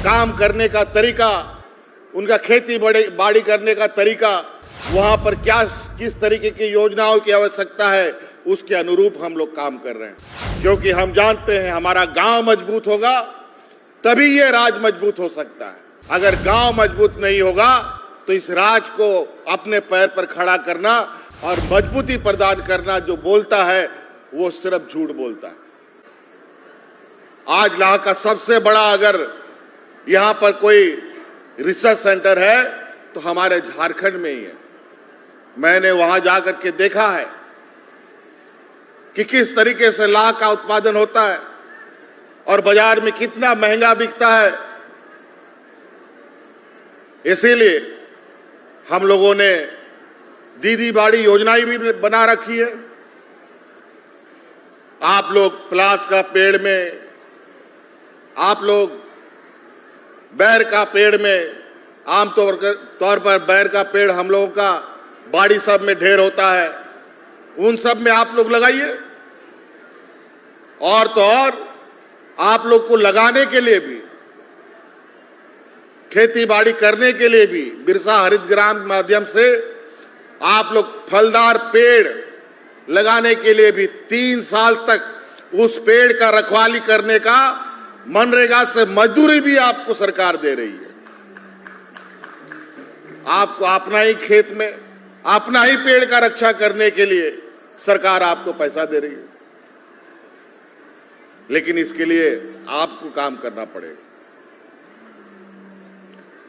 काम करने का तरीका, उनका खेती बाड़ी करने का तरीका, वहां पर क्या किस तरीके की योजनाओं की आवश्यकता है, उसके अनुरूप हम लोग काम कर रहे हैं। क्योंकि हम जानते हैं हमारा गांव मजबूत होगा तभी ये राज मजबूत हो सकता है। अगर गांव मजबूत नहीं होगा तो इस राज को अपने पैर पर खड़ा करना और मजबूती प्रदान करना जो बोलता है वो सिर्फ झूठ बोलता है। आज यहाँ का सबसे बड़ा अगर यहाँ पर कोई रिसर्च सेंटर है तो हमारे झारखंड में ही है। मैंने वहां जाकर के देखा है कि किस तरीके से लाह का उत्पादन होता है और बाजार में कितना महंगा बिकता है। इसीलिए हम लोगों ने दीदी बाड़ी योजनाएं भी बना रखी है। आप लोग पलास का पेड़ में, आप लोग बैर का पेड़ में, आमतौर पर बैर का पेड़ हम लोगों का बाड़ी सब में ढेर होता है, उन सब में आप लोग लगाइए। और तो और आप लोग को लगाने के लिए भी, खेती बाड़ी करने के लिए भी बिरसा हरित ग्राम के माध्यम से आप लोग फलदार पेड़ लगाने के लिए भी 3 साल तक उस पेड़ का रखवाली करने का मनरेगा से मजदूरी भी आपको सरकार दे रही है। आपको अपना ही खेत में अपना ही पेड़ का रक्षा करने के लिए सरकार आपको पैसा दे रही है, लेकिन इसके लिए आपको काम करना पड़ेगा।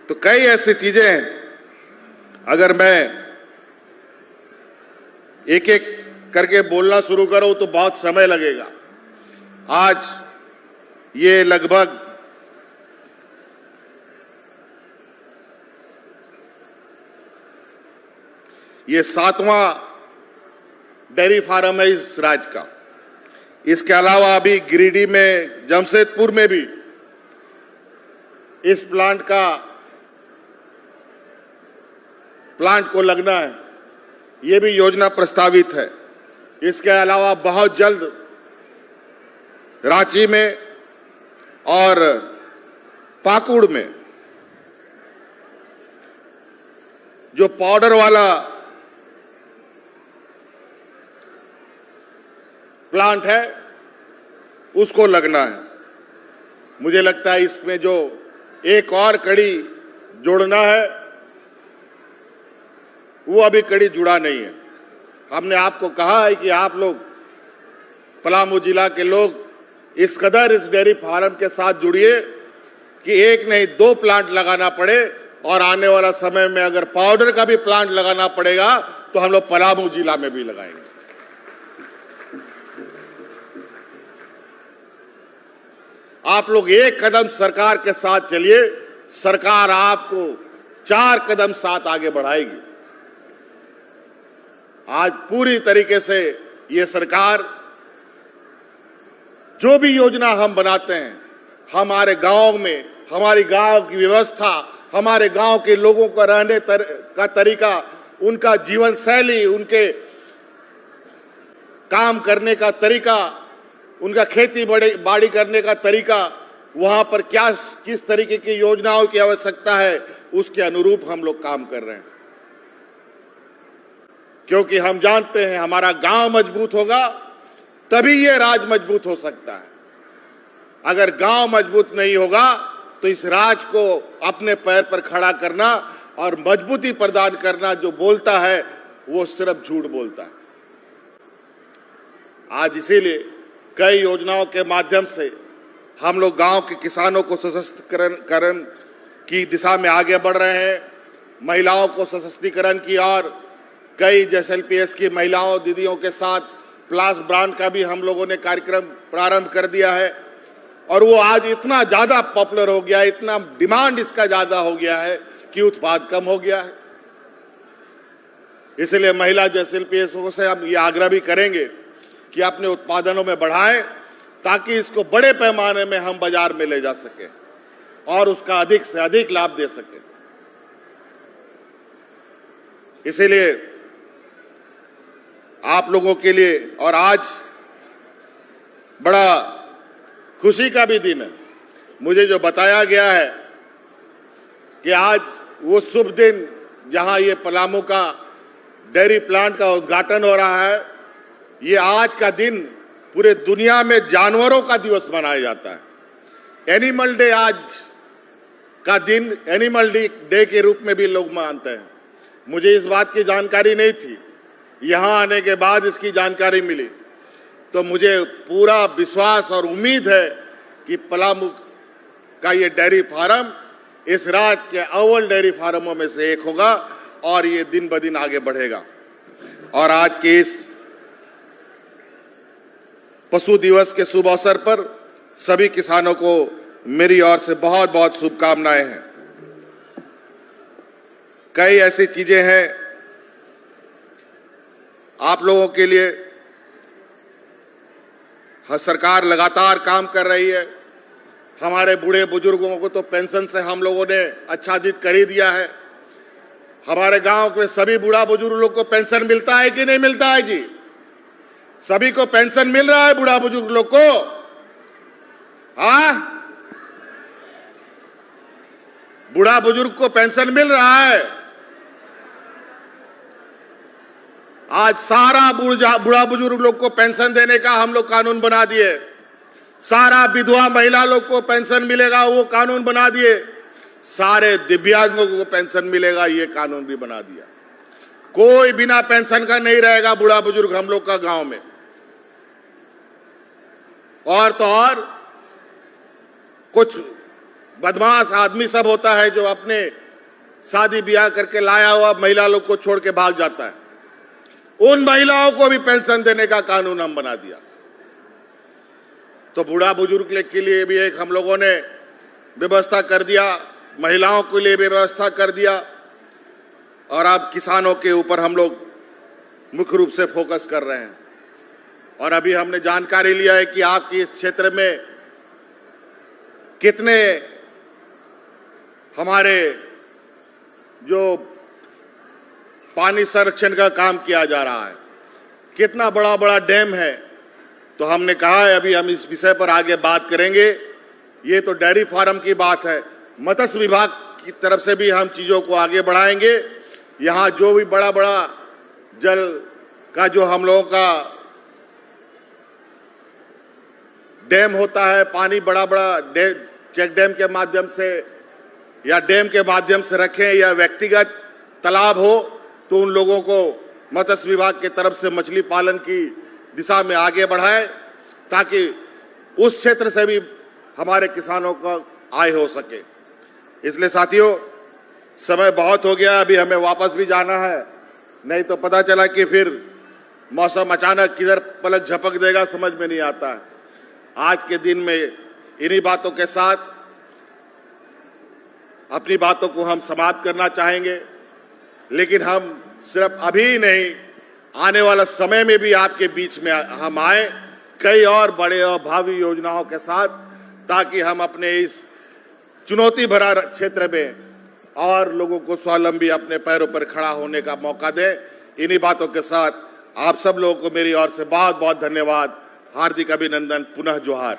तो कई ऐसी चीजें हैं, अगर मैं एक एक करके बोलना शुरू करूं तो बहुत समय लगेगा। आज ये लगभग ये 7वां डेयरी फार्म है इस राज्य का। इसके अलावा अभी गिरिडीह में, जमशेदपुर में भी इस प्लांट को लगना है, ये भी योजना प्रस्तावित है। इसके अलावा बहुत जल्द रांची में और पाकुड़ में जो पाउडर वाला प्लांट है उसको लगना है। मुझे लगता है इसमें जो एक और कड़ी जोड़ना है वो अभी कड़ी जुड़ा नहीं है। हमने आपको कहा है कि आप लोग पलामू जिला के लोग इस कदर इस डेयरी फार्म के साथ जुड़िए कि एक नहीं 2 प्लांट लगाना पड़े, और आने वाला समय में अगर पाउडर का भी प्लांट लगाना पड़ेगा तो हम लोग पलामू जिला में भी लगाएंगे। आप लोग एक कदम सरकार के साथ चलिए, सरकार आपको 4 कदम साथ आगे बढ़ाएगी। आज पूरी तरीके से ये सरकार जो भी योजना हम बनाते हैं, हमारे गांव में, हमारी गांव की व्यवस्था, हमारे गांव के लोगों का रहने का तरीका, उनका जीवन शैली, उनके काम करने का तरीका, उनका खेती बाड़ी करने का तरीका, वहां पर क्या किस तरीके की योजनाओं की आवश्यकता है, उसके अनुरूप हम लोग काम कर रहे हैं। क्योंकि हम जानते हैं हमारा गांव मजबूत होगा तभी ये राज मजबूत हो सकता है। अगर गांव मजबूत नहीं होगा तो इस राज को अपने पैर पर खड़ा करना और मजबूती प्रदान करना जो बोलता है वो सिर्फ झूठ बोलता है। आज इसीलिए कई योजनाओं के माध्यम से हम लोग गांव के किसानों को सशक्तिकरण की दिशा में आगे बढ़ रहे हैं। महिलाओं को सशक्तिकरण की और कई JSLPS की महिलाओं दीदियों के साथ प्लास ब्रांड का भी हम लोगों ने कार्यक्रम प्रारंभ कर दिया है, और वो आज इतना ज्यादा पॉपुलर हो गया है, इतना डिमांड इसका ज्यादा हो गया है कि उत्पाद कम हो गया है। इसलिए महिला JSLPS से हम ये आग्रह भी करेंगे कि अपने उत्पादनों में बढ़ाएं ताकि इसको बड़े पैमाने में हम बाजार में ले जा सकें और उसका अधिक से अधिक लाभ दे सकें। इसीलिए आप लोगों के लिए, और आज बड़ा खुशी का भी दिन है, मुझे जो बताया गया है कि आज वो शुभ दिन जहां ये पलामू का डेयरी प्लांट का उद्घाटन हो रहा है, ये आज का दिन पूरे दुनिया में जानवरों का दिवस मनाया जाता है। एनिमल डे आज का दिन एनिमल डे के रूप में भी लोग मानते हैं। मुझे इस बात की जानकारी नहीं थी, यहां आने के बाद इसकी जानकारी मिली, तो मुझे पूरा विश्वास और उम्मीद है कि पलामू का ये डेयरी फार्म इस राज्य के अव्वल डेयरी फार्मों में से एक होगा और ये दिन ब दिन आगे बढ़ेगा। और आज के इस पशु दिवस के शुभ अवसर पर सभी किसानों को मेरी ओर से बहुत बहुत शुभकामनाएं हैं। कई ऐसी चीजें हैं आप लोगों के लिए, सरकार लगातार काम कर रही है। हमारे बूढ़े बुजुर्गों को तो पेंशन से हम लोगों ने आच्छादित कर ही दिया है। हमारे गांव के सभी बूढ़ा बुजुर्ग लोग को पेंशन मिलता है कि नहीं मिलता है जी? सभी को पेंशन मिल रहा है बूढ़ा बुजुर्ग लोग को? हाँ, बूढ़ा बुजुर्ग को पेंशन मिल रहा है। आज सारा बूढ़ा बुजुर्ग लोग को पेंशन देने का हम लोग कानून बना दिए। सारा विधवा महिला लोग को पेंशन मिलेगा, वो कानून बना दिए। सारे दिव्यांगों को पेंशन मिलेगा, ये कानून भी बना दिया। कोई बिना पेंशन का नहीं रहेगा बूढ़ा बुजुर्ग हम लोग का गांव में। और तो और कुछ बदमाश आदमी सब होता है जो अपने शादी ब्याह करके लाया हुआ महिला लोग को छोड़ के भाग जाता है। उन महिलाओं को भी पेंशन देने का कानून हम बना दिया। तो बूढ़ा बुजुर्ग के लिए भी एक हम लोगों ने व्यवस्था कर दिया, महिलाओं के लिए भी व्यवस्था कर दिया। और अब किसानों के ऊपर हम लोग मुख्य रूप से फोकस कर रहे हैं। और अभी हमने जानकारी लिया है कि आपके इस क्षेत्र में कितने हमारे जो पानी संरक्षण का काम किया जा रहा है, कितना बड़ा बड़ा डैम है। तो हमने कहा है अभी हम इस विषय पर आगे बात करेंगे। ये तो डेयरी फार्म की बात है, मत्स्य विभाग की तरफ से भी हम चीजों को आगे बढ़ाएंगे। यहाँ जो भी बड़ा बड़ा जल का जो हम लोगों का डैम होता है, पानी बड़ा बड़ा चेक डैम के माध्यम से या डैम के माध्यम से रखें या व्यक्तिगत तालाब हो, तो उन लोगों को मत्स्य विभाग की तरफ से मछली पालन की दिशा में आगे बढ़ाए, ताकि उस क्षेत्र से भी हमारे किसानों का आय हो सके। इसलिए साथियों, समय बहुत हो गया, अभी हमें वापस भी जाना है, नहीं तो पता चला कि फिर मौसम अचानक किधर पलक झपक देगा, समझ में नहीं आता है। आज के दिन में इन्हीं बातों के साथ अपनी बातों को हम समाप्त करना चाहेंगे। लेकिन हम सिर्फ अभी नहीं, आने वाला समय में भी आपके बीच में हम आए कई और बड़े और भावी योजनाओं के साथ, ताकि हम अपने इस चुनौती भरा क्षेत्र में और लोगों को स्वावलंबी अपने पैरों पर खड़ा होने का मौका दें। इन्हीं बातों के साथ आप सब लोगों को मेरी ओर से बहुत बहुत धन्यवाद, हार्दिक अभिनंदन, पुनः जोहार।